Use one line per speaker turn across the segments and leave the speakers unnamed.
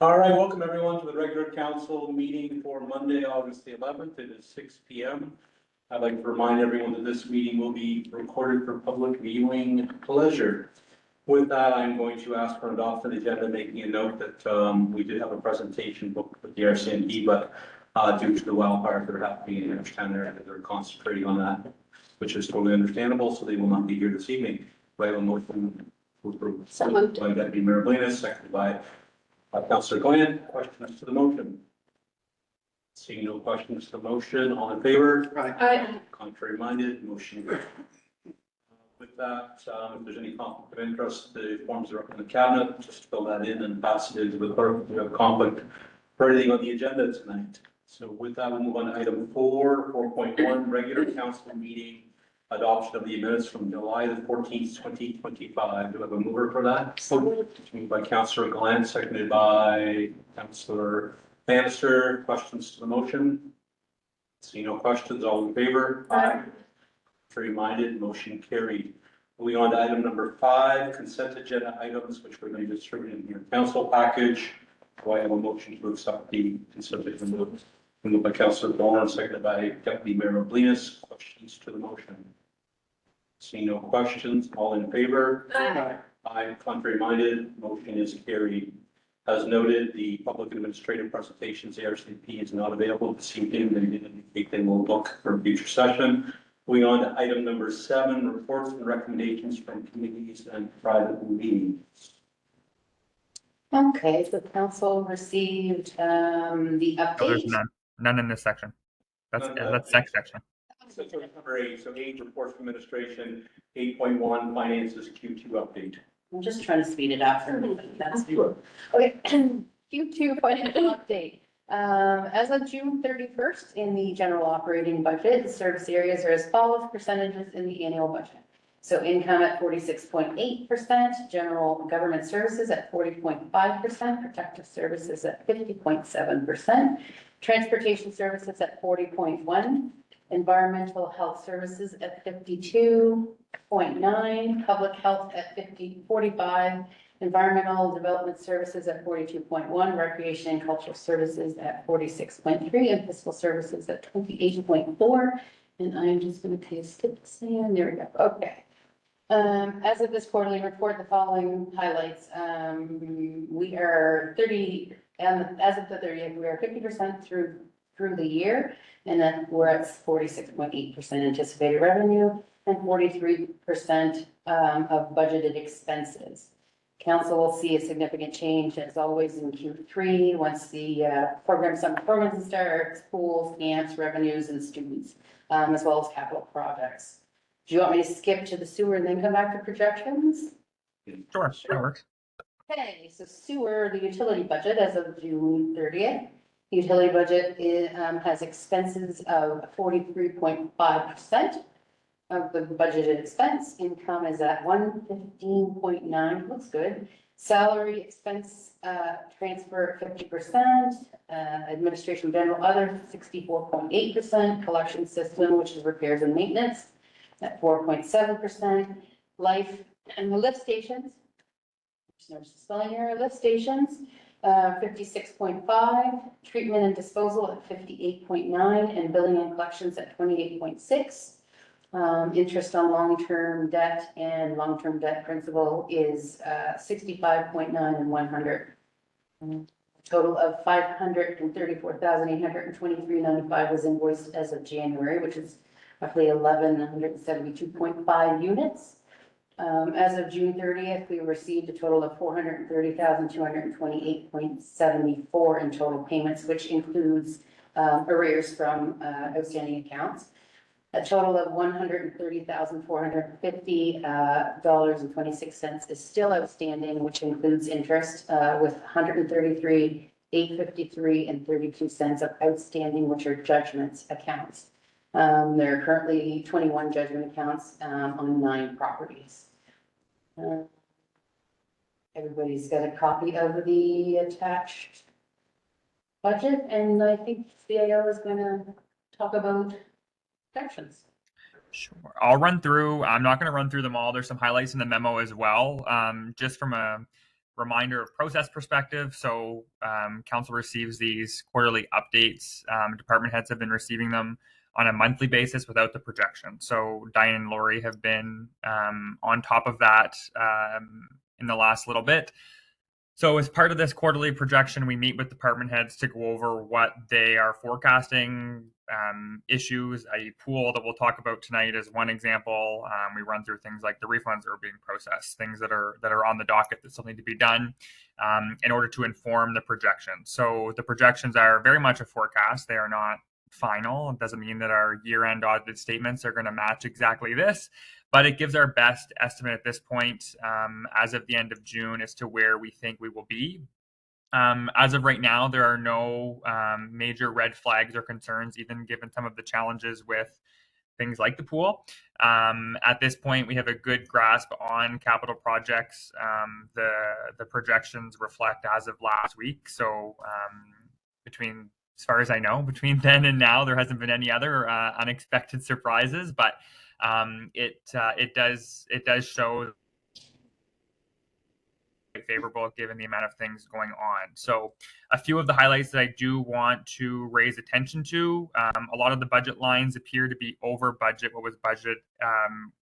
All right, welcome everyone to the regular council meeting for Monday, August the 11th. It is 6 p.m. I'd like to remind everyone that this meeting will be recorded for public viewing pleasure. With that, I'm going to ask for an adoption agenda, making a note that we did have a presentation booked with the RCMP, but due to the wildfires that are happening, I understand they're concentrating on that, which is totally understandable, so they will not be here this evening. Do I have a motion to approve?
So moved.
By Deputy Mayor Blinas, seconded by Councillor Glenn. Questions to the motion? Seeing no questions to the motion, all in favor?
Aye.
Contrary minded, motion carried. With that, if there's any conflict of interest, the forms are up in the cabinet. Just fill that in and pass it into the clerk if you have conflict for anything on the agenda tonight. So with that, we'll move on to item 4.1, regular council meeting, adoption of the minutes from July the 14th, 2025. Do I have a mover for that? Moved by Councillor Glenn, seconded by Councillor Bannister. Questions to the motion? See no questions, all in favor?
Aye.
Contrary minded, motion carried. Moving on to item number 5, consent agenda items, which we're going to distribute in your council package. Do I have a motion to accept the consent agenda? Moved by Councillor Dolan, seconded by Deputy Mayor Blinas. Questions to the motion? See no questions, all in favor?
Aye.
Aye. Contrary minded, motion is carried. As noted, the public administrative presentations, the RCMP is not available this evening. They did indicate they will book for a future session. Moving on to item number 7, reports and recommendations from committees and private meetings.
Okay, so council received the
So there's
update.
none in this section. That's next section.
So number 8, so 8, reports from administration, 8.1, finances Q2 update.
I'm just trying to speed it up for everybody. That's okay. Q2 financial update. As of June 31st, in the general operating budget, the service areas are as follows percentages in the annual budget. So income at 46.8%, general government services at 40.5%, protective services at 50.7%, transportation services at 40.1%, environmental health services at 52.9%, public health at 45%, environmental development services at 42.1%, recreation and cultural services at 46.3%, and fiscal services at 28.4%. And I'm just going to paste it, and there we go. Okay. As of this quarterly report, the following highlights. We are 30, and as of the 30th, we are 50% through the year, and then we're at 46.8% anticipated revenue and 43% of budgeted expenses. Council will see a significant change, as always, in Q3 once the summer programs start, schools, camps, revenues, and students, as well as capital projects. Do you want me to skip to the sewer and then come back to projections?
Sure, that works.
Okay, so sewer, the utility budget as of June 30th. Utility budget has expenses of 43.5% of the budgeted expense. Income is at 115.9, looks good. Salary expense transfer 50%, administration general other 64.8%, collection system, which is repairs and maintenance, at 4.7%, life and the lift stations, there's no spelling error, lift stations, 56.5, treatment and disposal at 58.9, and billing and collections at 28.6. Interest on long-term debt and long-term debt principal is 65.9 and 100. Total of 534,823.95 was invoiced as of January, which is roughly 1,172.5 units. As of June 30th, we received a total of 430,228.74 in total payments, which includes arrears from outstanding accounts. A total of $130,450.26 is still outstanding, which includes interest with $133,853 and 32 cents of outstanding, which are judgments accounts. There are currently 21 judgment accounts on 9 properties. Everybody's got a copy of the attached budget, and I think CAO is going to talk about sections.
Sure. I'll run through. I'm not going to run through them all. There's some highlights in the memo as well. Just from a reminder of process perspective. So council receives these quarterly updates. Department heads have been receiving them on a monthly basis without the projection. So Diane and Lori have been on top of that in the last little bit. So as part of this quarterly projection, we meet with department heads to go over what they are forecasting, issues. A pool that we'll talk about tonight is one example. We run through things like the refunds that are being processed, things that are on the docket that still need to be done in order to inform the projections. So the projections are very much a forecast. They are not final. It doesn't mean that our year-end audited statements are going to match exactly this, but it gives our best estimate at this point as of the end of June as to where we think we will be. As of right now, there are no major red flags or concerns, even given some of the challenges with things like the pool. At this point, we have a good grasp on capital projects. The projections reflect as of last week. So as far as I know, between then and now, there hasn't been any other unexpected surprises, but it does show favorable given the amount of things going on. So a few of the highlights that I do want to raise attention to, a lot of the budget lines appear to be over budget what was budgeted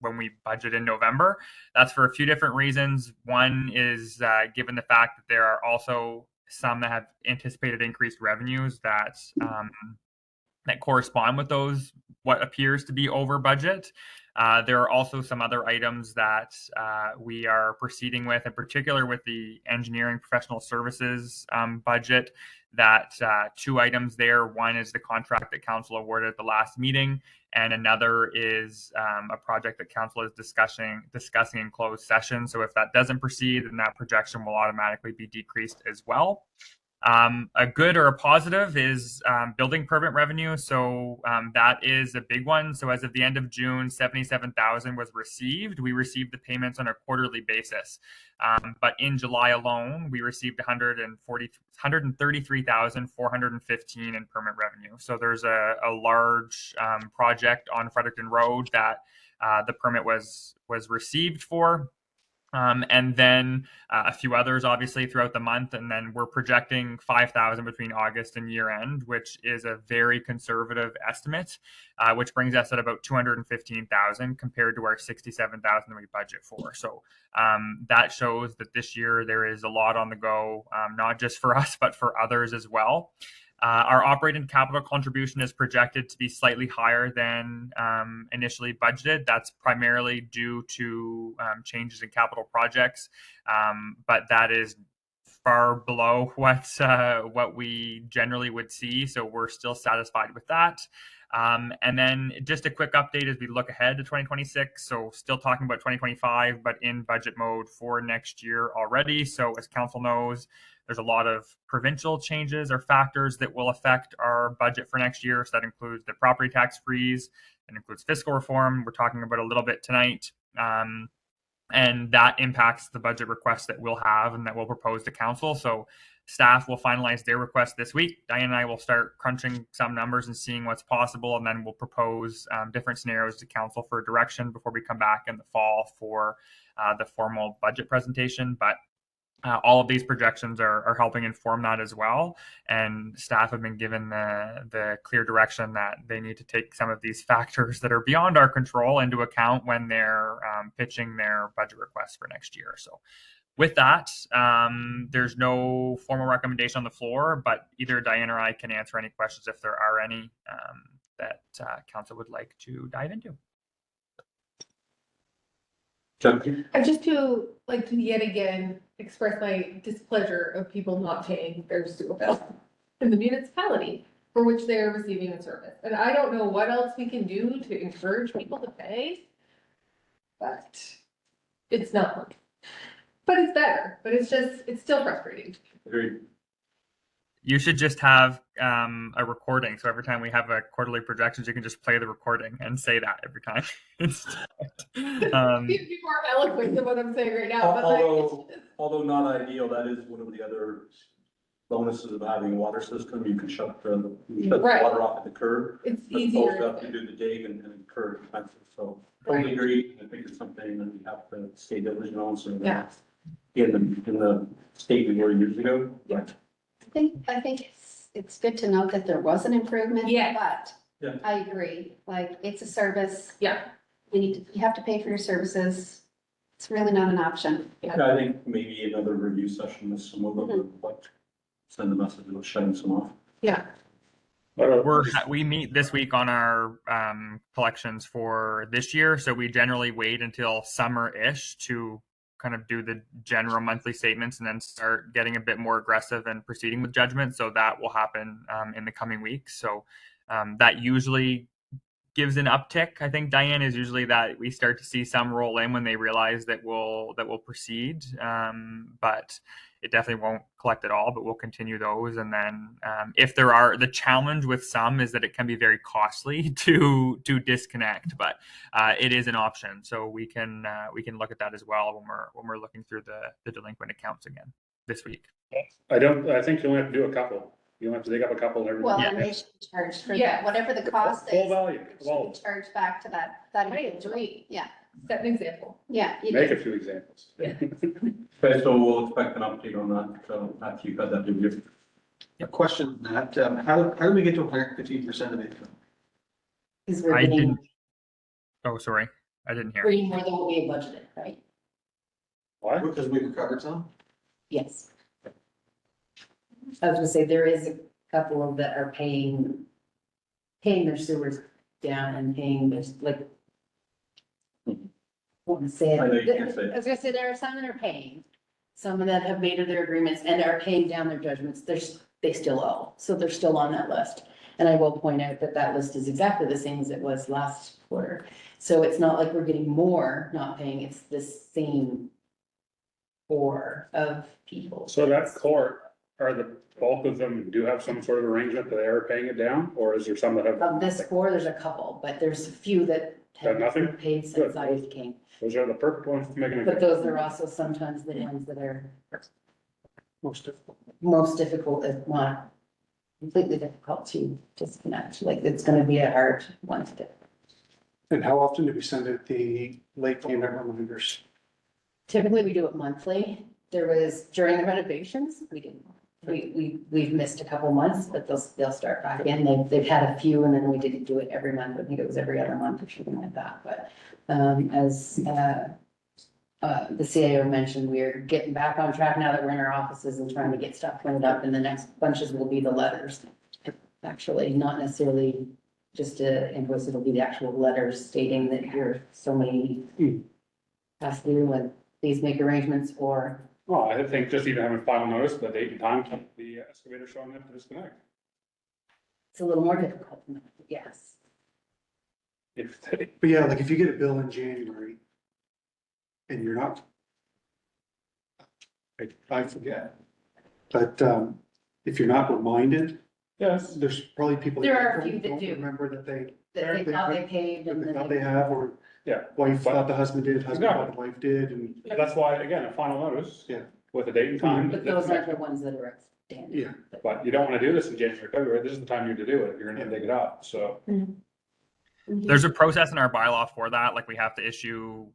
when we budgeted in November. That's for a few different reasons. One is given the fact that there are also some that have anticipated increased revenues that correspond with those what appears to be over budget. There are also some other items that we are proceeding with, in particular with the engineering professional services budget. That two items there. One is the contract that council awarded at the last meeting, and another is a project that council is discussing in closed session. So if that doesn't proceed, then that projection will automatically be decreased as well. A good or a positive is building permit revenue. So that is a big one. So as of the end of June, 77,000 was received. We received the payments on a quarterly basis. But in July alone, we received 133,415 in permit revenue. So there's a large project on Fredericton Road that the permit was received for. And then a few others, obviously, throughout the month. And then we're projecting 5,000 between August and year end, which is a very conservative estimate, which brings us at about 215,000 compared to our 67,000 that we budget for. So that shows that this year there is a lot on the go, not just for us, but for others as well. Our operating capital contribution is projected to be slightly higher than initially budgeted. That's primarily due to changes in capital projects, but that is far below what we generally would see. So we're still satisfied with that. And then just a quick update as we look ahead to 2026. So still talking about 2025, but in budget mode for next year already. So as council knows, there's a lot of provincial changes or factors that will affect our budget for next year. So that includes the property tax freeze, that includes fiscal reform. We're talking about a little bit tonight. And that impacts the budget requests that we'll have and that we'll propose to council. So staff will finalize their request this week. Diane and I will start crunching some numbers and seeing what's possible, and then we'll propose different scenarios to council for direction before we come back in the fall for the formal budget presentation. But all of these projections are helping inform that as well. And staff have been given the clear direction that they need to take some of these factors that are beyond our control into account when they're pitching their budget requests for next year. So with that, there's no formal recommendation on the floor, but either Diane or I can answer any questions if there are any that council would like to dive into.
I just like to yet again express my displeasure of people not paying their sewer bill in the municipality for which they are receiving a service. And I don't know what else we can do to encourage people to pay, but it's not working. But it's better, but it's still frustrating.
Agreed.
You should just have a recording. So every time we have a quarterly projections, you can just play the recording and say that every time.
People are eloquent of what I'm saying right now. But
although not ideal, that is one of the other bonuses of having a water system. You can shut the water off at the curb.
It's
easier
easier
to do the dig and curb expenses. So totally agree. I think it's something that we have to stay diligent on. So
yeah.
in the state we were years ago, but
I think it's good to note that there was an improvement.
Yeah.
But
Yeah.
I agree, like, it's a service.
Yeah.
You have to pay for your services. It's really not an option.
I think maybe another review session with some of them, like, send a message of shutting some off.
Yeah.
We meet this week on our collections for this year, so we generally wait until summer-ish to kind of do the general monthly statements and then start getting a bit more aggressive and proceeding with judgment. So that will happen in the coming weeks. So that usually gives an uptick. I think, Diane, is usually that we start to see some roll in when they realize that we'll proceed. But it definitely won't collect at all, but we'll continue those. And then if there are, the challenge with some is that it can be very costly to disconnect, but it is an option. So we can look at that as well when we're looking through the delinquent accounts again this week.
I think you only have to do a couple. You don't have to dig up a couple every.
Well,
Yeah.
and they should charge for
Yeah.
that, whatever the cost is.
Full value,
it should
well,
be charged back to that
Right.
individual. Yeah,
Set an example.
yeah. you
make
do.
a few examples.
Okay, so we'll expect an update on that, so after you've had that review.
A question on that, how do we get to 115% of income?
Because we're
I
getting,
didn't. Oh, sorry, I didn't hear.
we're getting more than what we had budgeted, right?
Why?
Because we recovered some?
Yes. I was gonna say, there is a couple of that are paying their sewers down and paying this, like. I want to say
I know you can't
it.
say it.
I was gonna say, there are some that are paying, some of that have made their agreements and are paying down their judgments, they still owe, so they're still on that list. And I will point out that that list is exactly the same as it was last quarter, so it's not like we're getting more not paying, it's the same core of people.
So that court, are the bulk of them do have some sort of arrangement that they are paying it down, or is there some that have?
Of this core, there's a couple, but there's a few that have
Got nothing?
been paid since
Good.
I came.
Those are the perfect ones to make an.
But those are also sometimes the ones that are
Most difficult.
most difficult, if not completely difficult to disconnect. Like, it's gonna be a hard one to do.
And how often do we send out the late payment reminders?
Typically, we do it monthly. There was, during the renovations, we didn't. We've missed a couple months, but they'll start back in. They've had a few, and then we didn't do it every month. I think it was every other month or something like that, but, as, the CAO mentioned, we're getting back on track now that we're in our offices and trying to get stuff cleaned up, and the next bunches will be the letters. Actually, not necessarily just a invoice, it'll be the actual letters stating that you're so many past due and please make arrangements, or
Well, I think just even having final notice, the date and time, the excavator showing up to disconnect.
it's a little more difficult, yes.
If,
But yeah, like if you get a bill in January and you're not, I forget. But if you're not reminded,
yes,
there's probably people.
There are a
that
few that
don't
do.
remember that they
That they thought they paid and then
thought they have, or
yeah,
wife thought the husband did, husband
Exactly.
thought the wife did, and
that's why, again, a final notice.
Yeah.
With a date and time.
But those aren't the ones that are outstanding.
yeah.
But you don't wanna do this in January, February, this is the time you to do it, you're gonna dig it up, so.
There's a process in our bylaw for that. Like we have to issue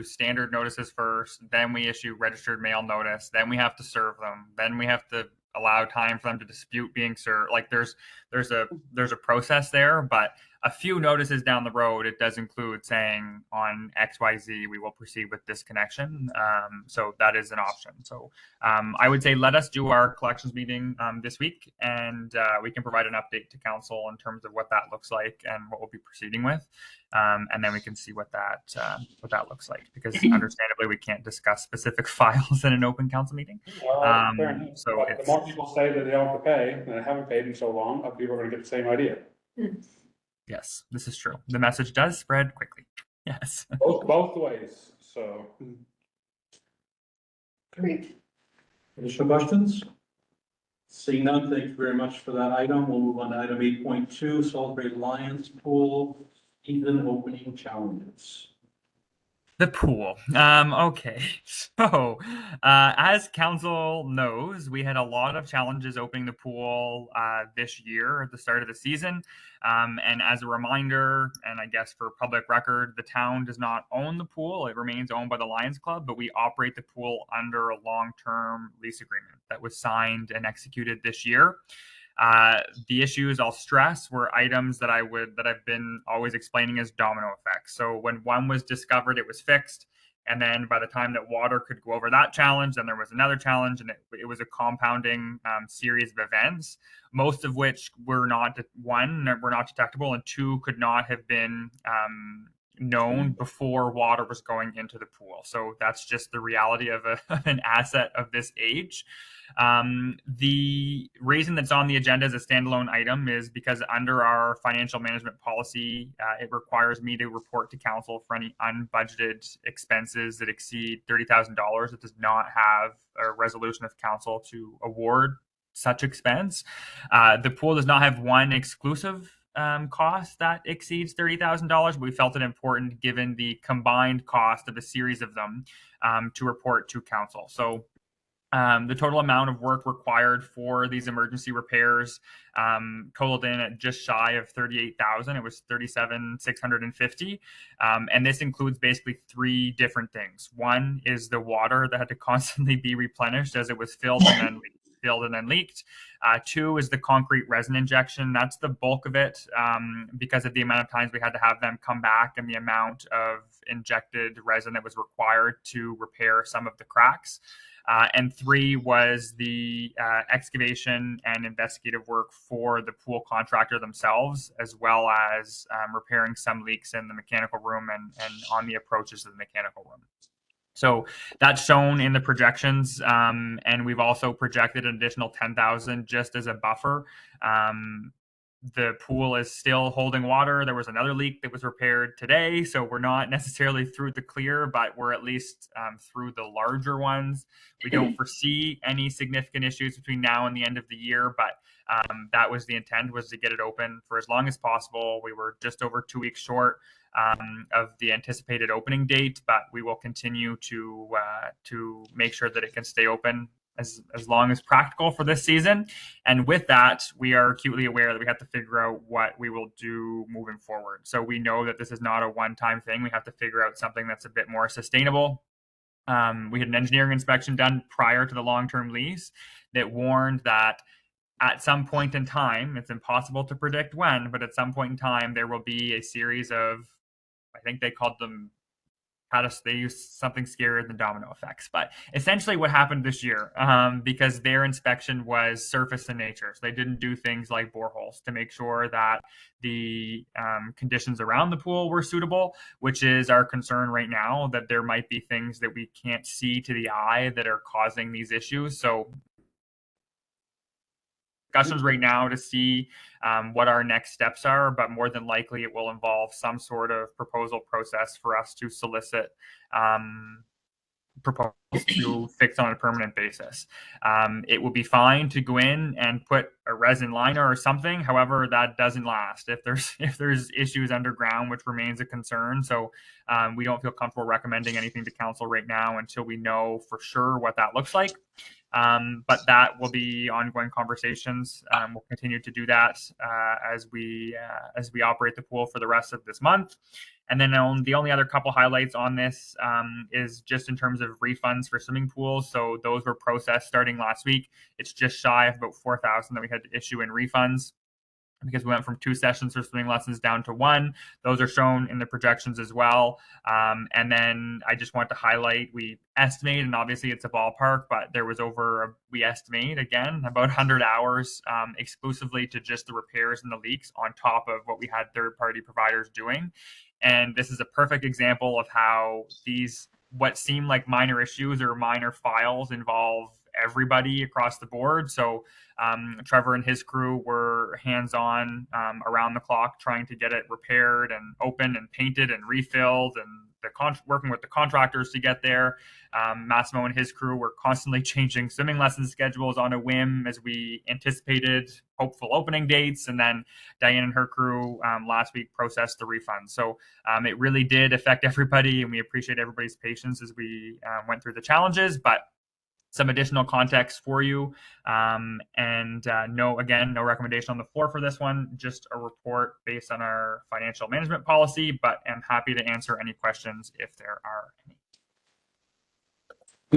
standard notices first, then we issue registered mail notice, then we have to serve them, then we have to allow time for them to dispute being served. Like there's a process there, but a few notices down the road, it does include saying on XYZ, we will proceed with disconnection. So that is an option. So I would say let us do our collections meeting this week, and we can provide an update to council in terms of what that looks like and what we'll be proceeding with. And then we can see what that looks like, because understandably we can't discuss specific files in an open council meeting.
Fair enough.
So
But the
it's-
more people say that they don't have to pay, and they haven't paid in so long, people are gonna get the same idea.
Yes, this is true. The message does spread quickly. Yes.
Both ways, so.
Great.
Additional questions? Seeing none, thank you very much for that item. We'll move on to item 8.2, Salisbury Lions Pool season opening challenges.
The pool. Okay. So, as council knows, we had a lot of challenges opening the pool this year at the start of the season. And as a reminder, and I guess for public record, the town does not own the pool. It remains owned by the Lions Club, but we operate the pool under a long-term lease agreement that was signed and executed this year. The issues I'll stress were items that I've been always explaining as domino effects. So when one was discovered, it was fixed. And then by the time that water could go over that challenge, then there was another challenge, and it was a compounding series of events, most of which were not detectable, and two could not have been known before water was going into the pool. So that's just the reality of an asset of this age. The reason that's on the agenda as a standalone item is because under our financial management policy, it requires me to report to council for any unbudgeted expenses that exceed $30,000. It does not have a resolution of council to award such expense. The pool does not have one exclusive cost that exceeds $30,000. We felt it important, given the combined cost of a series of them, to report to council. So the total amount of work required for these emergency repairs totaled in at just shy of $38,000. It was $37,650, and this includes basically three different things. One is the water that had to constantly be replenished as it was filled and then leaked. Two is the concrete resin injection. That's the bulk of it, because of the amount of times we had to have them come back and the amount of injected resin that was required to repair some of the cracks. And three was the excavation and investigative work for the pool contractor themselves, as well as repairing some leaks in the mechanical room and on the approaches to the mechanical room. So that's shown in the projections, and we've also projected an additional $10,000 just as a buffer. The pool is still holding water. There was another leak that was repaired today, so we're not necessarily through the clear, but we're at least through the larger ones. We don't foresee any significant issues between now and the end of the year, but that was the intent, was to get it open for as long as possible. We were just over 2 weeks short of the anticipated opening date, but we will continue to make sure that it can stay open as long as practical for this season. And with that, we are acutely aware that we have to figure out what we will do moving forward. So we know that this is not a one-time thing. We have to figure out something that's a bit more sustainable. We had an engineering inspection done prior to the long-term lease that warned that at some point in time, it's impossible to predict when, but at some point in time, there will be a series of, I think they called them, they used something scarier than domino effects. But essentially what happened this year, because their inspection was surface in nature, so they didn't do things like boreholes to make sure that the conditions around the pool were suitable, which is our concern right now, that there might be things that we can't see to the eye that are causing these issues. So discussions right now to see what our next steps are, but more than likely it will involve some sort of proposal process for us to solicit proposals to fix on a permanent basis. It will be fine to go in and put a resin liner or something. However, that doesn't last if there's issues underground, which remains a concern. So we don't feel comfortable recommending anything to council right now until we know for sure what that looks like. But that will be ongoing conversations. We'll continue to do that as we operate the pool for the rest of this month. And then the only other couple highlights on this is just in terms of refunds for swimming pools. So those were processed starting last week. It's just shy of about $4,000 that we had to issue in refunds, because we went from 2 sessions for swimming lessons down to 1. Those are shown in the projections as well. And then I just want to highlight, we estimate, and obviously it's a ballpark, but there was we estimate, again, about 100 hours exclusively to just the repairs and the leaks on top of what we had third-party providers doing. And this is a perfect example of how what seem like minor issues or minor files involve everybody across the board. So Trevor and his crew were hands-on around the clock trying to get it repaired and opened and painted and refilled, and working with the contractors to get there. Massimo and his crew were constantly changing swimming lesson schedules on a whim as we anticipated hopeful opening dates. And then Diane and her crew last week processed the refund. So it really did affect everybody, and we appreciate everybody's patience as we went through the challenges. But some additional context for you. No recommendation on the floor for this one, just a report based on our financial management policy, but I'm happy to answer any questions if there are any.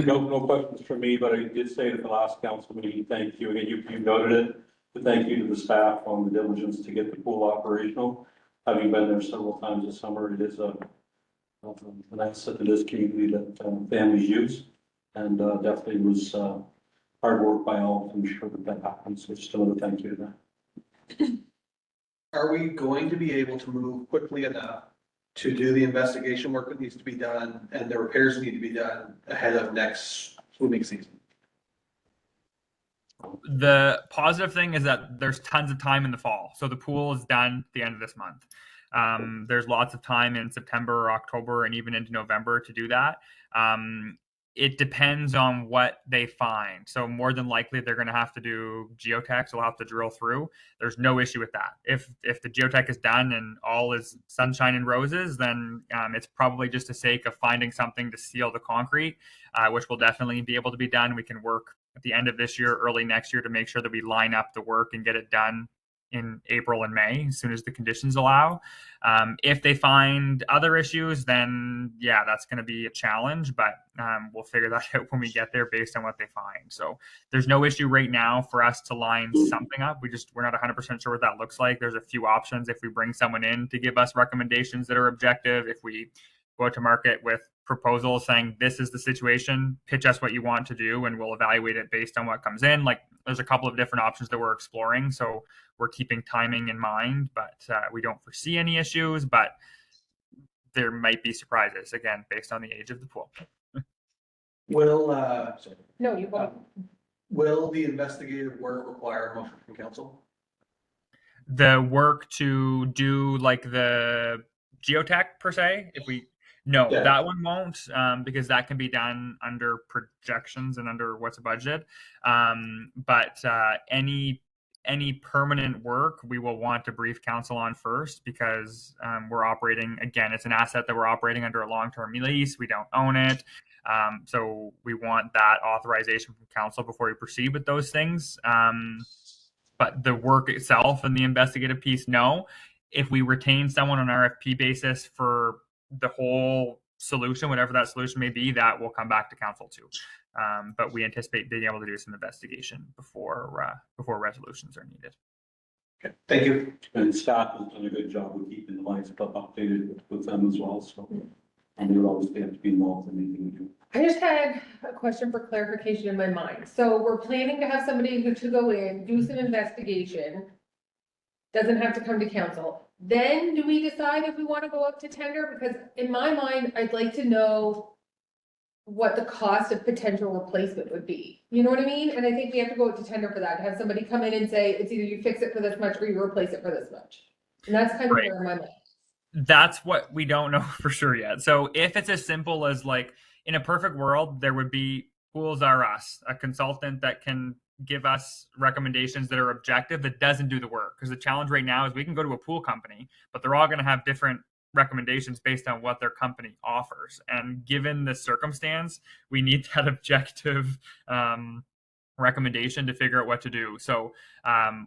No questions for me, but I did say at the last council meeting, thank you. Again, you noted it, but thank you to the staff on the diligence to get the pool operational. Having been there several times this summer, it is an asset to this community that families use. And definitely was hard work by all to ensure that happens. So just another thank you to that.
Are we going to be able to move quickly enough to do the investigation work that needs to be done and the repairs that need to be done ahead of next swimming season?
The positive thing is that there's tons of time in the fall. So the pool is done at the end of this month. There's lots of time in September or October and even into November to do that. It depends on what they find. So more than likely, they're going to have to do geotech. So we'll have to drill through. There's no issue with that. If the geotech is done and all is sunshine and roses, then it's probably just a sake of finding something to seal the concrete, which will definitely be able to be done. We can work at the end of this year, early next year to make sure that we line up the work and get it done in April and May, as soon as the conditions allow. If they find other issues, then yeah, that's going to be a challenge, but we'll figure that out when we get there based on what they find. So there's no issue right now for us to line something up. We're not 100% sure what that looks like. There's a few options if we bring someone in to give us recommendations that are objective. If we go out to market with proposals saying this is the situation, pitch us what you want to do, and we'll evaluate it based on what comes in. Like, there's a couple of different options that we're exploring, so we're keeping timing in mind, but we don't foresee any issues, but there might be surprises, again, based on the age of the pool.
Will the investigative work require a motion from council?
The work to do like the geotech per se, that one won't, because that can be done under projections and under what's budgeted. But any permanent work we will want to brief council on first, because we're operating, again, it's an asset that we're operating under a long-term lease. We don't own it. So we want that authorization from council before we proceed with those things. But the work itself and the investigative piece, no. If we retain someone on RFP basis for the whole solution, whatever that solution may be, that will come back to council too. But we anticipate being able to do some investigation before resolutions are needed.
Okay, thank you.
And staff has done a good job of keeping the lights updated with them as well. So, and they would obviously have to be involved in anything we do.
I just had a question for clarification in my mind. So we're planning to have somebody to go in, do some investigation. Doesn't have to come to council. Then do we decide if we want to go up to tender? Because in my mind, I'd like to know what the cost of potential replacement would be. You know what I mean? And I think we have to go up to tender for that. Have somebody come in and say, it's either you fix it for this much or you replace it for this much. And that's kind of where my mind.
That's what we don't know for sure yet. So if it's as simple as, like, in a perfect world, there would be Pools R Us, a consultant that can give us recommendations that are objective, that doesn't do the work. Because the challenge right now is we can go to a pool company, but they're all going to have different recommendations based on what their company offers. And given the circumstance, we need that objective recommendation to figure out what to do. So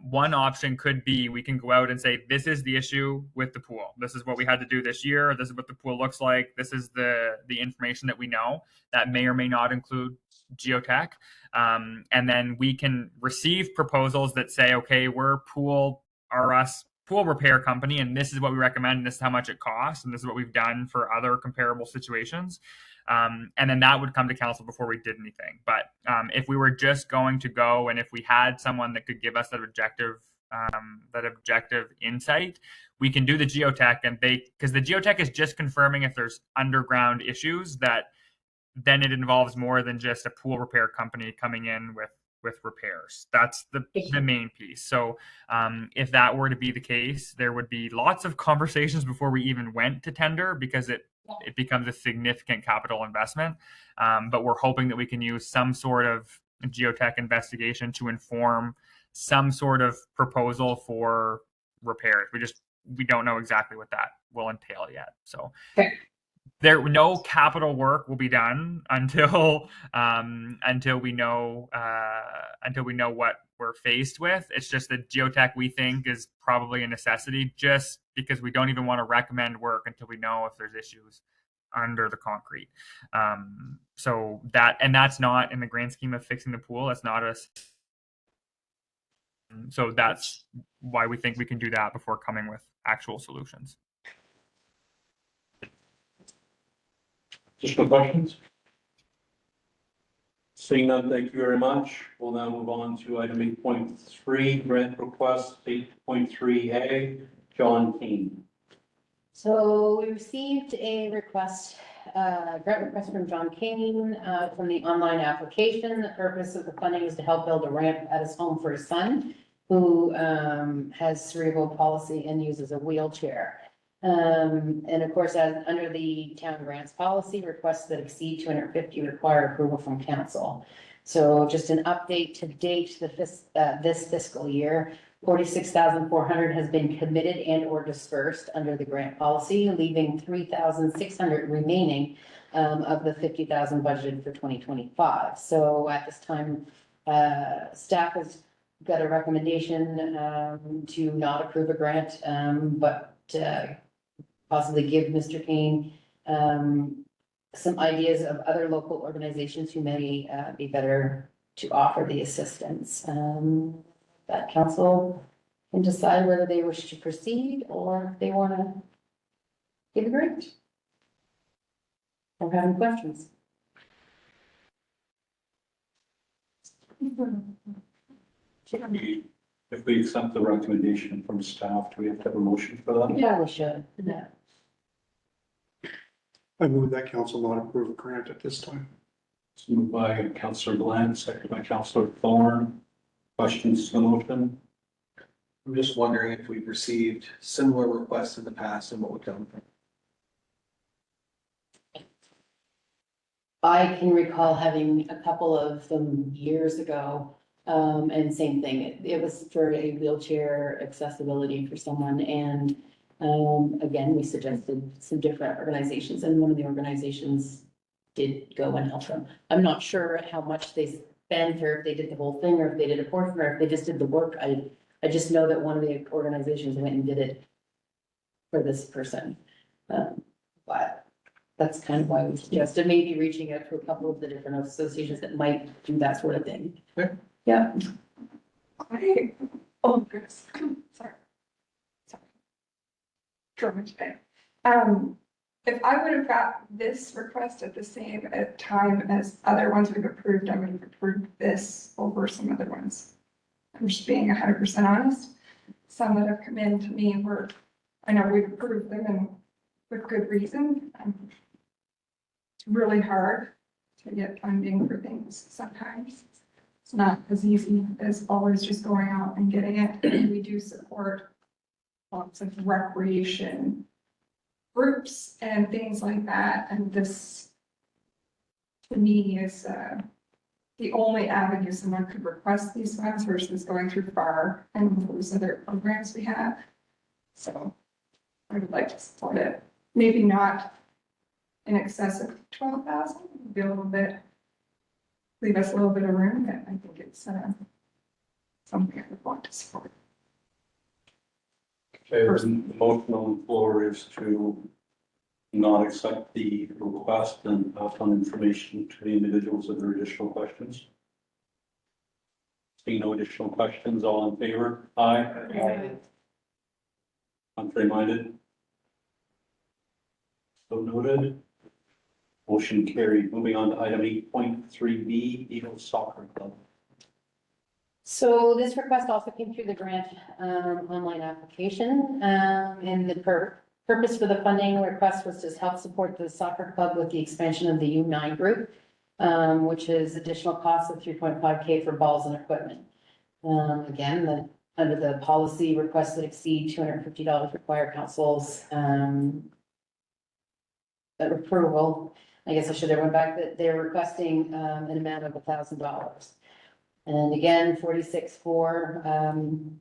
one option could be, we can go out and say, this is the issue with the pool. This is what we had to do this year. This is what the pool looks like. This is the information that we know. That may or may not include geotech. And then we can receive proposals that say, okay, we're Pool R Us pool repair company, and this is what we recommend, and this is how much it costs, and this is what we've done for other comparable situations. And then that would come to council before we did anything. But if we were just going to go, and if we had someone that could give us that objective insight, we can do the geotech, and because the geotech is just confirming if there's underground issues that then it involves more than just a pool repair company coming in with repairs. That's the main piece. So if that were to be the case, there would be lots of conversations before we even went to tender, because it becomes a significant capital investment. But we're hoping that we can use some sort of geotech investigation to inform some sort of proposal for repairs. We don't know exactly what that will entail yet. So
Okay.
No capital work will be done until we know what we're faced with. It's just that geotech, we think, is probably a necessity, just because we don't even want to recommend work until we know if there's issues under the concrete. So that's not in the grand scheme of fixing the pool. That's not us. So that's why we think we can do that before coming with actual solutions.
Additional questions? Seeing none, thank you very much. We'll now move on to item 8.3, grant request 8.3A, John Kane.
So we received a request, grant request from John Kane, from the online application. The purpose of the funding is to help build a ramp at his home for his son, who has cerebral palsy and uses a wheelchair. And of course, under the town grants policy, requests that exceed 250 require approval from council. So just an update to date, this fiscal year, 46,400 has been committed and or dispersed under the grant policy, leaving 3,600 remaining of the 50,000 budgeted for 2025. So at this time, staff has got a recommendation to not approve a grant, but possibly give Mr. Kane some ideas of other local organizations who may be better to offer the assistance. That council can decide whether they wish to proceed or if they want to give a grant. Or have any questions?
If we accept the recommendation from staff, do we have to have a motion for that?
Yeah, we should. Yeah.
I move that council not approve a grant at this time.
It's moved by Councillor Glenn, seconded by Councillor Thorne. Questions on the motion?
I'm just wondering if we've received similar requests in the past and what would come from.
I can recall having a couple of them years ago. And same thing, it was for a wheelchair accessibility for someone. And again, we suggested some different organizations, and one of the organizations did go and help them. I'm not sure how much they spent, or if they did the whole thing, or if they did a portion, or if they just did the work. I just know that one of the organizations went and did it for this person. But that's kind of why we suggested maybe reaching out to a couple of the different associations that might do that sort of thing.
Okay.
Yeah.
Oh, goodness, sorry. German today. If I would have got this request at the same time as other ones we've approved, I would have approved this over some other ones. I'm just being 100% honest. Some that have come in to me were, I know we've approved them and with good reason. It's really hard to get funding for things sometimes. It's not as easy as always just going out and getting it. We do support lots of recreation groups and things like that. And this, to me, is the only avenue someone could request these funds versus going through FAR and those other programs we have. So I would like to support it. Maybe not in excess of 12,000, be a little bit, leave us a little bit of room, but I think it's something I would want to support.
Okay, the motion on the floor is to not accept the request and pass on information to the individuals with their additional questions. Seeing no additional questions, all in favor? Aye. Contrary minded? So noted. Motion carried. Moving on to item 8.3B, Eagles Soccer Club.
So this request also came through the grant online application, and the Purpose for the funding request was to help support the soccer club with the expansion of the U9 group, which is additional costs of 3.5K for balls and equipment. Again, under the policy, requests that exceed $250 require council's approval. I guess I should have went back, that they're requesting an amount of $1,000. And again, 46.4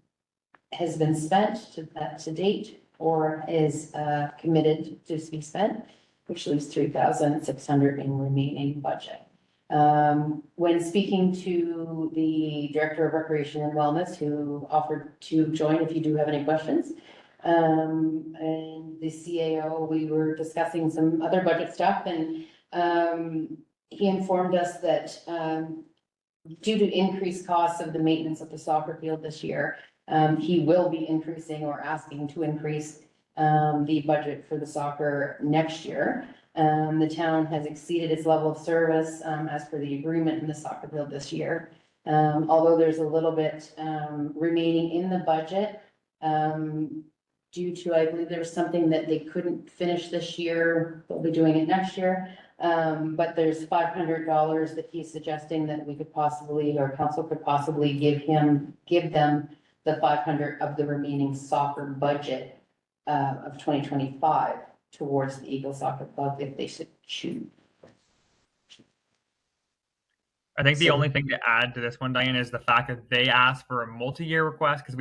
has been spent to date or is committed to be spent, which leaves 3,600 in remaining budget. When speaking to the Director of Recreation and Wellness, who offered to join if you do have any questions, and the CAO, we were discussing some other budget stuff, and he informed us that due to increased costs of the maintenance of the soccer field this year, he will be increasing or asking to increase the budget for the soccer next year. The town has exceeded its level of service as per the agreement in the soccer field this year. Although there's a little bit remaining in the budget due to, I believe there was something that they couldn't finish this year, they'll be doing it next year. But there's $500 that he's suggesting that we could possibly, or council could possibly give them the 500 of the remaining soccer budget of 2025 towards the Eagle Soccer Club if they should choose.
I think the only thing to add to this one, Diane, is the fact that they asked for a multi-year request, because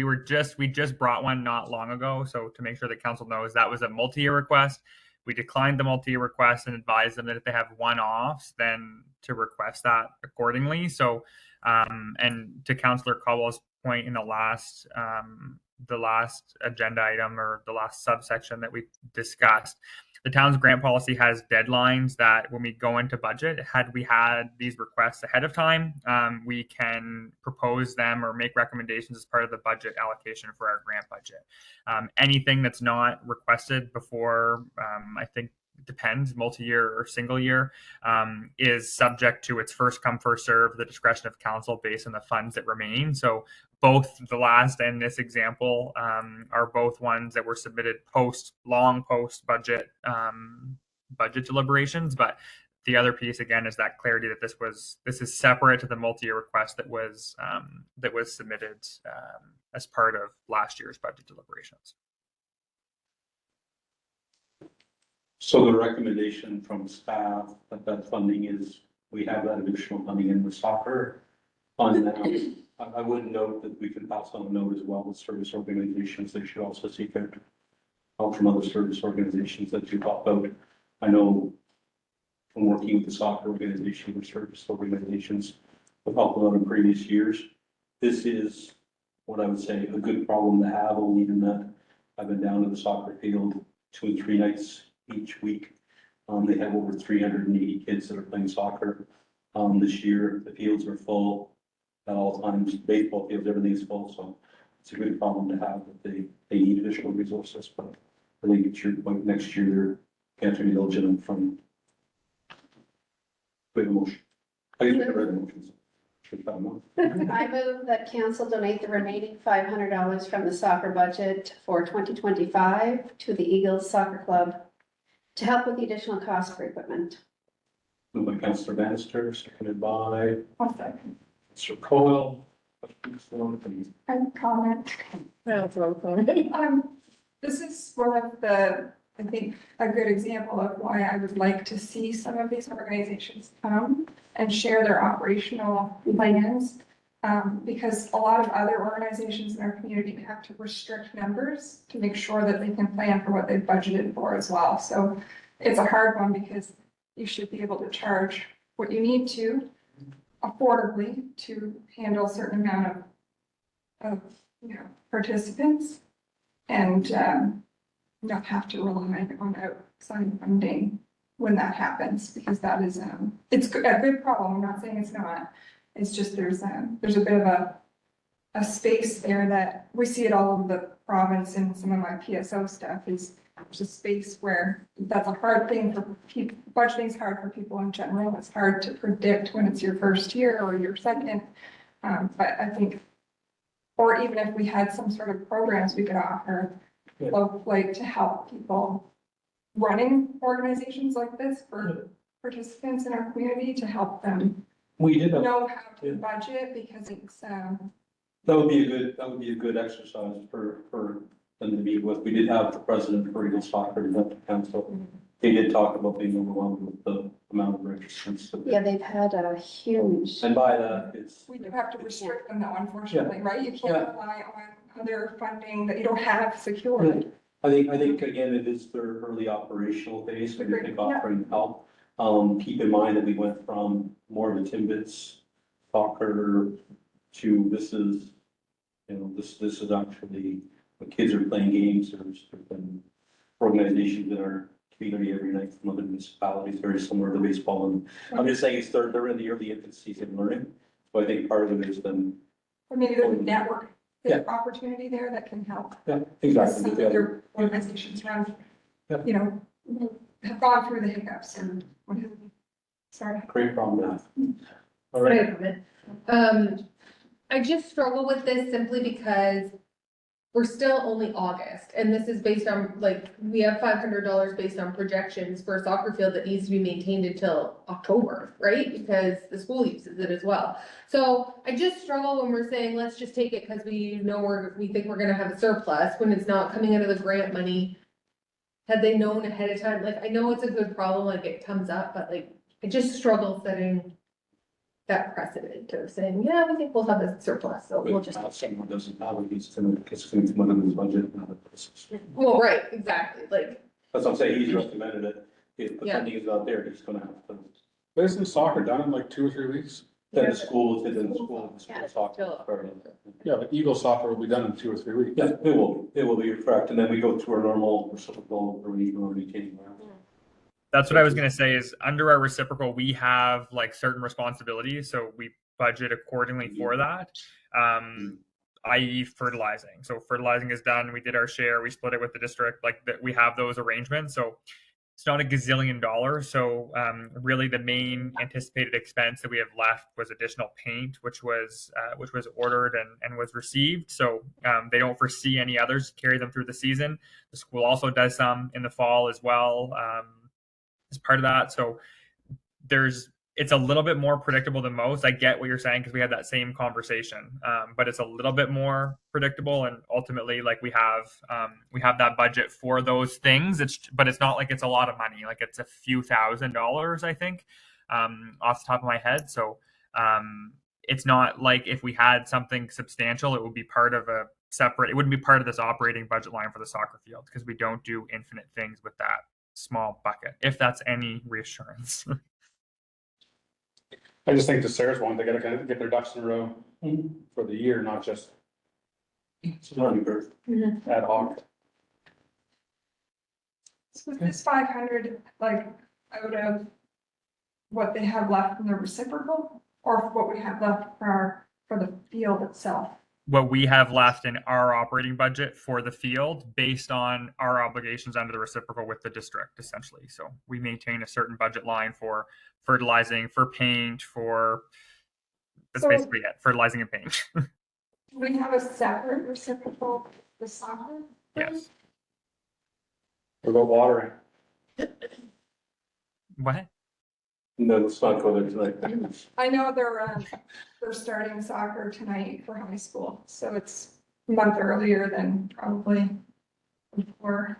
we just brought one not long ago. So to make sure that council knows that was a multi-year request, we declined the multi-year request and advised them that if they have one-offs, then to request that accordingly. So, and to Councillor Caldwell's point in the last agenda item, or the last subsection that we discussed, the town's grant policy has deadlines that when we go into budget, had we had these requests ahead of time, we can propose them or make recommendations as part of the budget allocation for our grant budget. Anything that's not requested before, I think depends, multi-year or single year, is subject to its first come, first serve, the discretion of council based on the funds that remain. So both the last and this example are both ones that were submitted long post budget deliberations. But the other piece again is that clarity that this is separate to the multi-year request that was submitted as part of last year's budget deliberations.
So the recommendation from staff that funding is, we have that additional funding in the soccer fund now. I would note that we can pass on a note as well with service organizations. They should also seek out help from other service organizations that you talked about. I know from working with the soccer organization or service organizations with help out in previous years, this is what I would say a good problem to have, only in that I've been down to the soccer field 2 and 3 nights each week. They have over 380 kids that are playing soccer. This year, the fields are full at all times. Baseball fields, everything is full. So it's a good problem to have, that they need additional resources. But I think it's your point, next year they're can't be eligible from. We have a motion. I think we have read the motions.
I move that council donate the remaining $500 from the soccer budget for 2025 to the Eagles Soccer Club to help with the additional cost for equipment.
Moved by Councillor Bannister, seconded by
One second.
Mr. Coyle.
I have a comment. This is one of the, I think, a good example of why I would like to see some of these organizations come and share their operational plans. Because a lot of other organizations in our community have to restrict numbers to make sure that they can plan for what they've budgeted for as well. So it's a hard one, because you should be able to charge what you need to affordably to handle a certain amount of participants, and not have to rely on outside funding when that happens, because that is it's a good problem. I'm not saying it's not. It's just there's a bit of a space there that we see it all over the province, and some of my PSO stuff is there's a space where that's a hard thing for people. Budgeting is hard for people in general. It's hard to predict when it's your first year or your second. But I think, or even if we had some sort of programs we could offer like to help people running organizations like this for participants in our community to help them
We did,
know how to budget because it's,
that would be a good exercise for them to meet with. We did have the president for Eagle Soccer Development Council. They did talk about being overwhelmed with the amount of registrants.
Yeah, they've had a huge.
And by that, it's.
we do have to restrict them though, unfortunately, right? You can't rely on other funding that you don't have secured.
I think again, it is their early operational phase, so we think offering help. Keep in mind that we went from more of a Timbits soccer to this is, this is actually, when kids are playing games, there's been organizations in our community every night from other municipalities, very similar to baseball. And I'm just saying, they're in the early infancy of learning. So I think part of it is them.
Or maybe there's a network opportunity there that can help.
Yeah,
Some of your organizations run, have gone through the hiccups and what have you. Sorry.
Great problem. All
I
right.
have a comment. I just struggle with this simply because we're still only August, and this is based on, like, we have $500 based on projections for a soccer field that needs to be maintained until October, right? Because the school uses it as well. So I just struggle when we're saying, let's just take it because we think we're gonna have a surplus when it's not coming out of the grant money. Had they known ahead of time, like, I know it's a good problem, like, it comes up, but like, I just struggle setting that precedent of saying, yeah, we think we'll have a surplus, so we'll just.
Someone doesn't have it, it's going to come out of his budget.
Well, right, exactly, like,
That's what I'm saying, he's recommended it. If the
Yeah.
funding is not there, he's gonna have to.
But isn't soccer done in like 2 or 3 weeks?
Then the school, the school
Yeah.
soccer.
Yeah, but Eagle soccer will be done in 2 or 3 weeks.
Yeah, it will be, you're correct, and then we go to our normal reciprocal or regional retaining wall.
That's what I was going to say is under our reciprocal, we have like certain responsibilities. So we budget accordingly for that, i.e. fertilizing. So fertilizing is done. We did our share. We split it with the district, like that. We have those arrangements. So it's not a gazillion dollars. So really the main anticipated expense that we have left was additional paint, which was ordered and was received. So they don't foresee any others carry them through the season. The school also does some in the fall as well. As part of that. So it's a little bit more predictable than most. I get what you're saying because we had that same conversation, but it's a little bit more predictable. And ultimately, like we have that budget for those things. But it's not like it's a lot of money. Like it's a few $1,000s, I think, off the top of my head. So it's not like if we had something substantial, it would be part of a separate. It wouldn't be part of this operating budget line for the soccer field because we don't do infinite things with that small bucket, if that's any reassurance.
I just think to Sarah's one, they gotta kind of get their ducks in a row for the year, not just
It's a learning curve.
ad hoc.
So is this 500, like, out of what they have left from the reciprocal, or what we have left for the field itself?
What we have left in our operating budget for the field based on our obligations under the reciprocal with the district, essentially. So we maintain a certain budget line for fertilizing, for paint, that's basically it, fertilizing and paint.
We have a separate reciprocal, the soccer?
Yes.
What about watering?
What?
No, let's not go there tonight.
I know they're starting soccer tonight for high school, so it's a month earlier than probably before.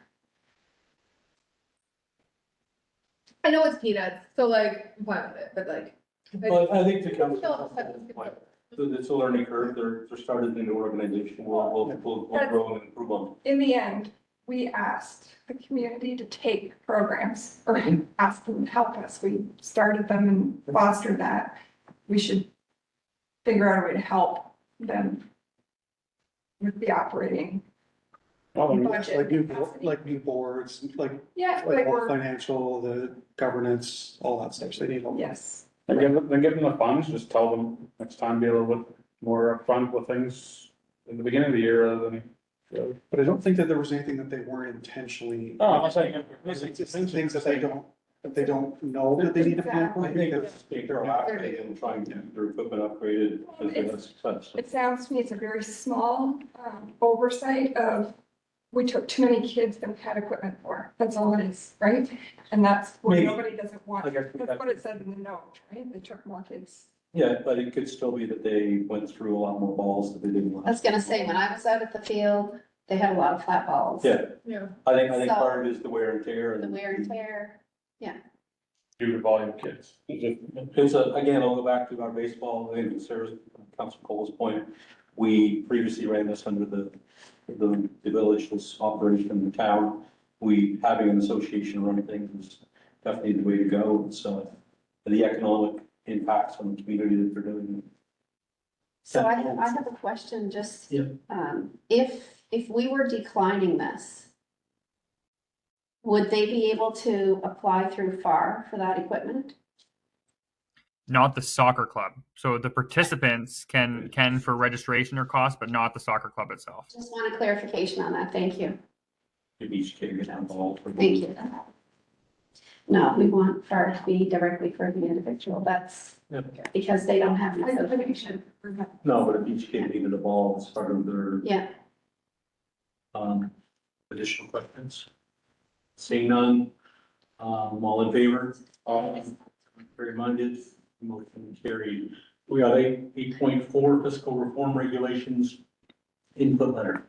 I know it's peanuts, so like, I'm fine with it, but like.
Well, I think the council,
Still-
it's a learning curve, they're started in the organization, we'll grow and improve on.
In the end, we asked the community to take programs or ask them to help us. We started them and fostered that. We should figure out a way to help them with the operating budget.
Like new boards, like
Yeah,
all
like
the
we're,
financial, the governance, all that stuff. They need all that.
yes.
Then give them the funds, just tell them next time be a little bit more upfront with things in the beginning of the year rather than.
But I don't think that there was anything that they weren't intentionally.
Oh, I'm not saying.
It's things that they don't know that they need to pay for.
I think it's being proactive and trying to get their equipment upgraded, because that's success.
It sounds to me it's a very small oversight of we took too many kids than we had equipment for. That's all it is, right? And that's what
Maybe.
nobody doesn't want.
I guess
That's what it said in the note, right? They took more kids.
Yeah, but it could still be that they went through a lot more balls that they didn't.
I was gonna say, when I was out at the field, they had a lot of flat balls.
Yeah,
Yeah.
I think
So-
part of it is the wear and tear.
The
And
wear and tear.
Due to volume of kids.
it's again, I'll go back to our baseball and service, Council Cole's point. We previously ran this under the village's operation in the town. We, having an association running things is definitely the way to go. So the economic impacts on the community that they're doing.
So I have a question, just,
Yeah.
if we were declining this, would they be able to apply through FAR for that equipment?
Not the soccer club. So the participants can for registration or cost, but not the soccer club itself.
Just want a clarification on that, thank you,
If each kid gets involved.
thank you. No, we want FAR to be directly for the individual, that's
Yeah.
because they don't have an
I think
association.
No, but if each kid needed a ball as part of their,
Yeah,
additional questions? Seeing none, all in favor? Very minded, motion carried. We got 8.4 fiscal reform regulations input letter.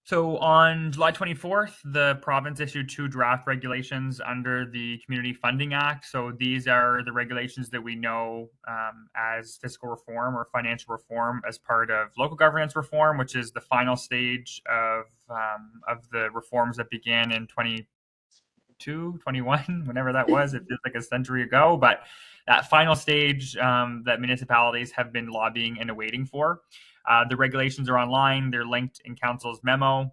So on July 24th, the province issued 2 draft regulations under the Community Funding Act. So these are the regulations that we know as fiscal reform or financial reform as part of local governance reform, which is the final stage of the reforms that began in 22, 21, whenever that was. It feels like a century ago, but that final stage that municipalities have been lobbying and awaiting for. The regulations are online. They're linked in council's memo.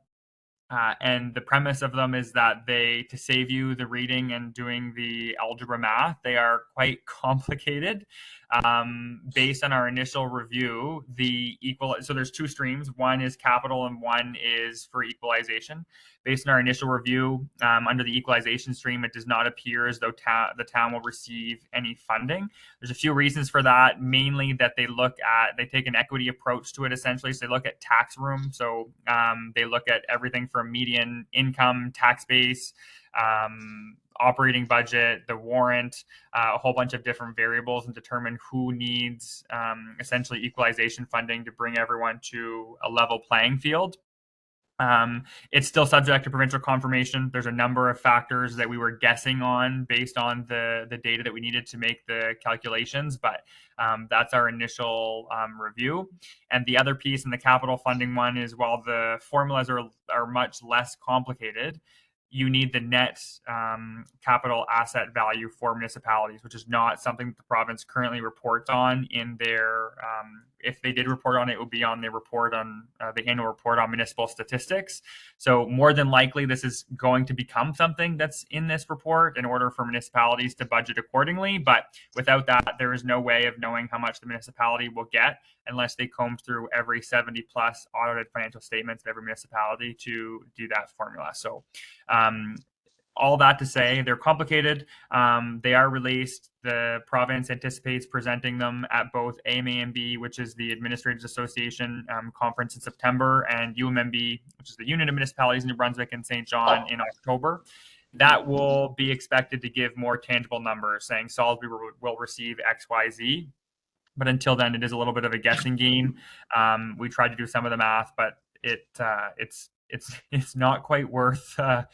And the premise of them is that to save you the reading and doing the algebra math, they are quite complicated. Based on our initial review, so there's 2 streams. One is capital and one is for equalization. Based on our initial review, under the equalization stream, it does not appear as though the town will receive any funding. There's a few reasons for that, mainly that they take an equity approach to it, essentially. So they look at tax room. So they look at everything from median income, tax base, operating budget, the warrant, a whole bunch of different variables, and determine who needs essentially equalization funding to bring everyone to a level playing field. It's still subject to provincial confirmation. There's a number of factors that we were guessing on based on the data that we needed to make the calculations, but that's our initial review. And the other piece in the capital funding one is, while the formulas are much less complicated, you need the net capital asset value for municipalities, which is not something that the province currently reports on in their, if they did report on it, it would be on the report on the annual report on municipal statistics. So more than likely, this is going to become something that's in this report in order for municipalities to budget accordingly. But without that, there is no way of knowing how much the municipality will get unless they comb through every 70 plus audited financial statements of every municipality to do that formula. So all that to say, they're complicated. They are released. The province anticipates presenting them at both AMAMB, which is the Administrators Association conference in September, and UMMB, which is the Union of Municipalities in New Brunswick and St. John, in October. That will be expected to give more tangible numbers, saying Salisbury will receive X, Y, Z. But until then, it is a little bit of a guessing game. We tried to do some of the math, but it's not quite worth the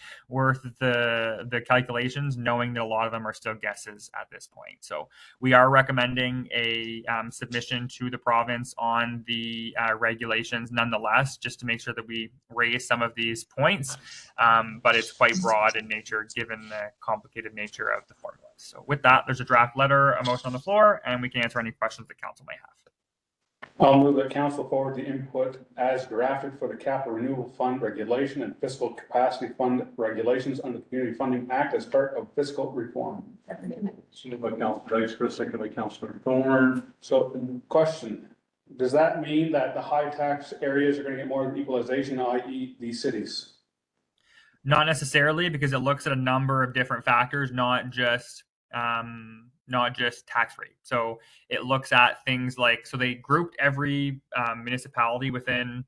calculations, knowing that a lot of them are still guesses at this point. So we are recommending a submission to the province on the regulations nonetheless, just to make sure that we raise some of these points. But it's quite broad in nature, given the complicated nature of the formulas. So with that, there's a draft letter, a motion on the floor, and we can answer any questions the council may have.
I'll move that council forward the input as drafted for the Capital Renewal Fund regulation and fiscal capacity fund regulations under the Community Funding Act as part of fiscal reform.
So moved by Councilor Dykstra, seconded by Councilor Thorne.
So, question, does that mean that the high tax areas are going to get more equalization, i.e. these cities?
Not necessarily, because it looks at a number of different factors, not just tax rate. So it looks at things like, so they grouped every municipality within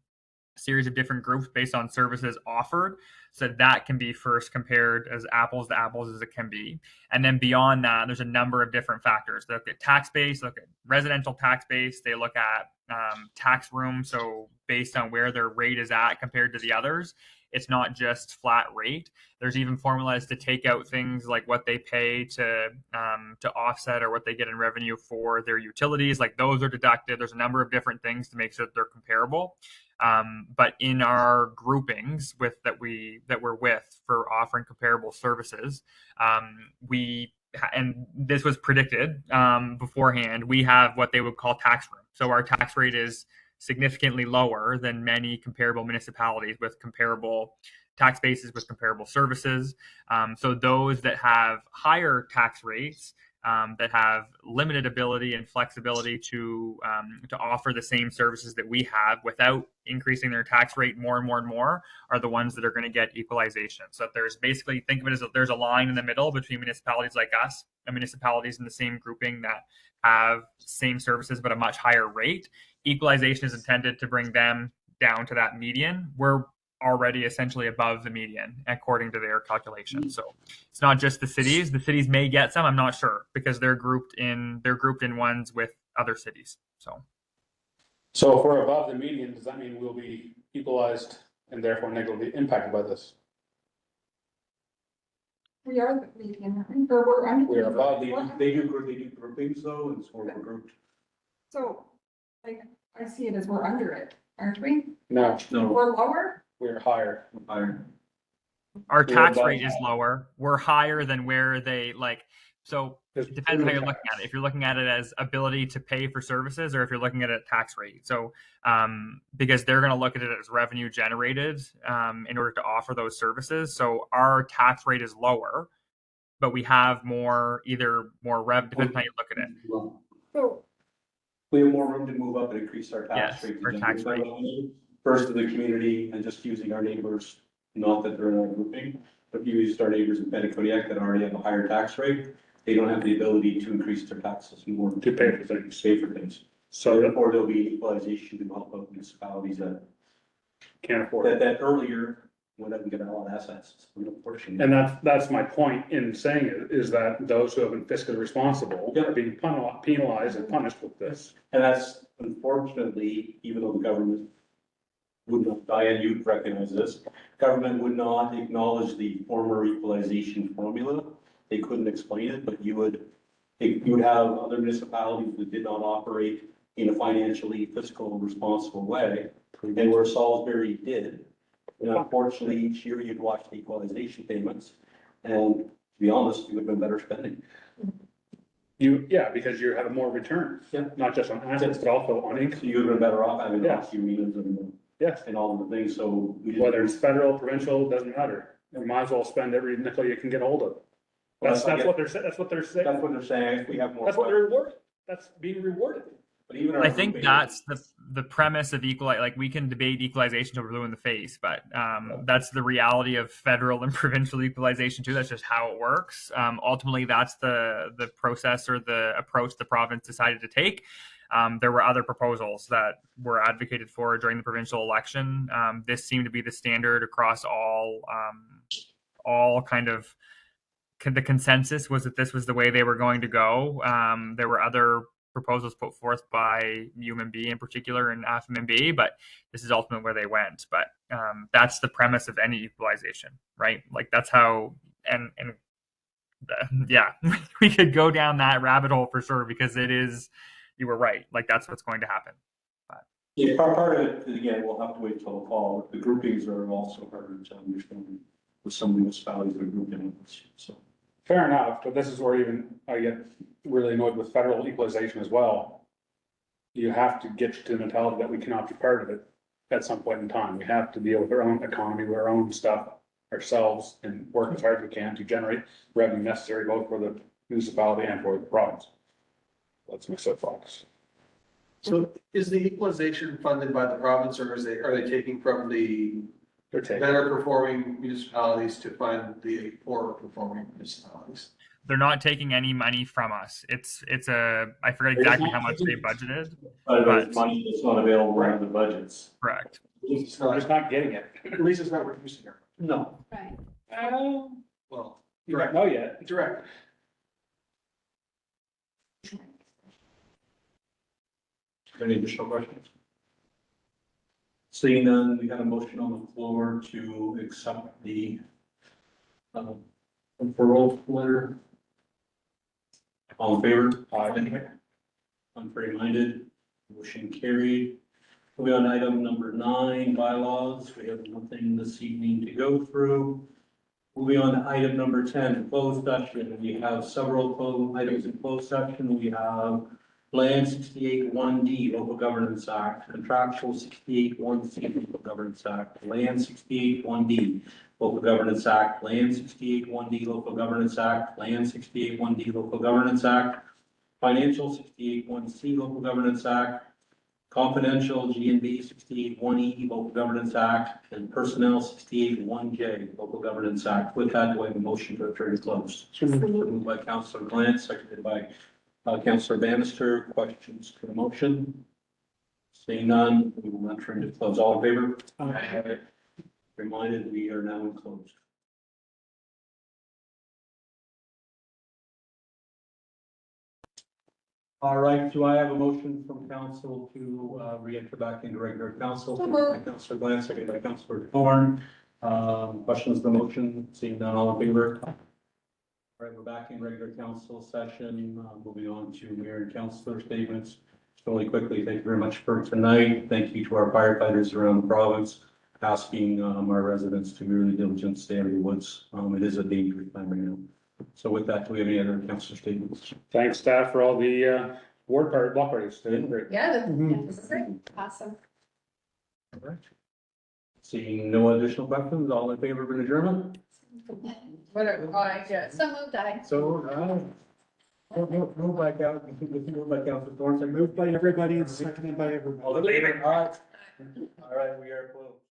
series of different groups based on services offered. So that can be first compared as apples to apples as it can be. And then beyond that, there's a number of different factors. They look at tax base, look at residential tax base. They look at tax room. So based on where their rate is at compared to the others, it's not just flat rate. There's even formulas to take out things like what they pay to offset or what they get in revenue for their utilities. Like those are deducted. There's a number of different things to make sure that they're comparable. But in our groupings that we're with for offering comparable services, and this was predicted beforehand, we have what they would call tax room. So our tax rate is significantly lower than many comparable municipalities with comparable tax bases with comparable services. So those that have higher tax rates, that have limited ability and flexibility to offer the same services that we have without increasing their tax rate more and more and more, are the ones that are going to get equalization. So there's basically, think of it as there's a line in the middle between municipalities like us and municipalities in the same grouping that have same services but a much higher rate. Equalization is intended to bring them down to that median. We're already essentially above the median according to their calculations. So it's not just the cities. The cities may get some, I'm not sure, because they're grouped in ones with other cities. So
So if we're above the median, does that mean we'll be equalized and therefore negatively impacted by this?
We are the median, or we're under.
We're above
They do groupings though, and so we're grouped.
So, like, I see it as we're under it, aren't we?
No,
No,
We're lower?
we're higher.
higher.
our tax
above
rate is lower. We're higher than where they like. So it depends how you're looking at it. If you're looking at it as ability to pay for services, or if you're looking at it tax rate. So because they're going to look at it as revenue generated in order to offer those services. So our tax rate is lower, but we have more depends on how you look at it.
So,
We have more room to move up and increase our tax
Yes,
rate.
our tax rate.
First to the community and just using our neighbors, not that they're in our grouping, but if you use our neighbors in Petitcodiac that already have a higher tax rate, they don't have the ability to increase their taxes more.
To pay for things.
Pay for things. So therefore there'll be equalization to help out municipalities that,
Can't afford it.
that earlier, when they can get a lot of assets. Unfortunately.
And that's my point in saying it, is that those who have been fiscally responsible are being penalized and punished with this.
And that's unfortunately, even though the government would not, Diane, you'd recognize this, government would not acknowledge the former equalization formula. They couldn't explain it, but you would have other municipalities that did not operate in a financially fiscal responsible way. And where Salisbury did, and unfortunately, each year you'd watch the equalization payments, and to be honest, you would have been better spending.
Because you have more return.
Yeah.
Not just on assets, but also on
So
income.
you would have been better off having
Yeah.
hockey arenas and
Yes,
all of the things, so. we didn't-
whether it's federal, provincial, doesn't matter. You might as well spend every nickel you can get hold of. That's what they're saying, that's what they're saying.
That's what they're saying, if we have more.
That's what they're rewarded. That's being rewarded.
But even our
I think
grouping-
that's the premise of we can debate equalization till we're blue in the face, but that's the reality of federal and provincial equalization too. That's just how it works. Ultimately, that's the process or the approach the province decided to take. There were other proposals that were advocated for during the provincial election. This seemed to be the standard across all kind of. The consensus was that this was the way they were going to go. There were other proposals put forth by UMB in particular and FMB, but this is ultimately where they went. But that's the premise of any equalization, right? Like that's how, yeah, we could go down that rabbit hole for sure, because it is, you were right. Like that's what's going to happen.
Yeah, part of it, again, we'll have to wait till the fall. The groupings are also harder to understand with some municipalities that are grouped in, so.
Fair enough, but this is where even I get really annoyed with federal equalization as well. You have to get to the mentality that we cannot be part of it at some point in time. We have to deal with our own economy, with our own stuff ourselves, and work as hard as we can to generate revenue necessary both for the municipality and for the province. That's my soapbox.
So is the equalization funded by the province, or are they taking from the
They're taking.
better performing municipalities to fund the poorer performing municipalities.
They're not taking any money from us. It's I forget exactly how much they budgeted.
But it's money that's not available in the budgets.
Correct.
It's
We're just not getting it.
at least it's not reducing it.
No.
Right.
Well,
You don't know yet.
direct.
Any additional questions? Seeing none, we got a motion on the floor to accept the referral letter. All in favor? Aye. Contrary minded, motion carried. Moving on to item number 9, bylaws. We have nothing this evening to go through. Moving on to item number 10, closed session. We have several items in closed session. We have Land 68-1D, Local Governance Act, Contractual 68-1C, Local Governance Act, Land 68-1D, Local Governance Act, Land 68-1D, Local Governance Act, Land 68-1D, Local Governance Act, Financial 68-1C, Local Governance Act, Confidential GNB 68-1E, Local Governance Act, and Personnel 68-1J, Local Governance Act. With that, do I have a motion to adjourn to close? Moved by Councillor Glant, seconded by Councillor Bannister. Questions to the motion? Seeing none, we will enter into close. All in favor? Aye. Reminded, we are now in closed. All right, do I have a motion from council to re-enter back into regular council? By Councillor Glant, seconded by Councillor Thorne. Questions on the motion? Seeing none, all in favor? All right, we're back in regular council session. Moving on to mayor and councillor statements. Just really quickly, thank you very much for tonight. Thank you to our firefighters around the province, asking our residents to be really diligent, stay out of the woods. It is a dangerous time right now. So with that, do we have any other councillor statements?
Thanks, staff, for all the block parties. They did great.
Yeah,
Mm-hmm.
that's great.
Awesome.
All right. Seeing no additional questions, all in favor of an adjournment?
Whatever, I guess.
So moved, I.
So, move back out, move back out the door.
Moved by everybody and seconded by everybody.
All in favor? All right. All right, we are closed.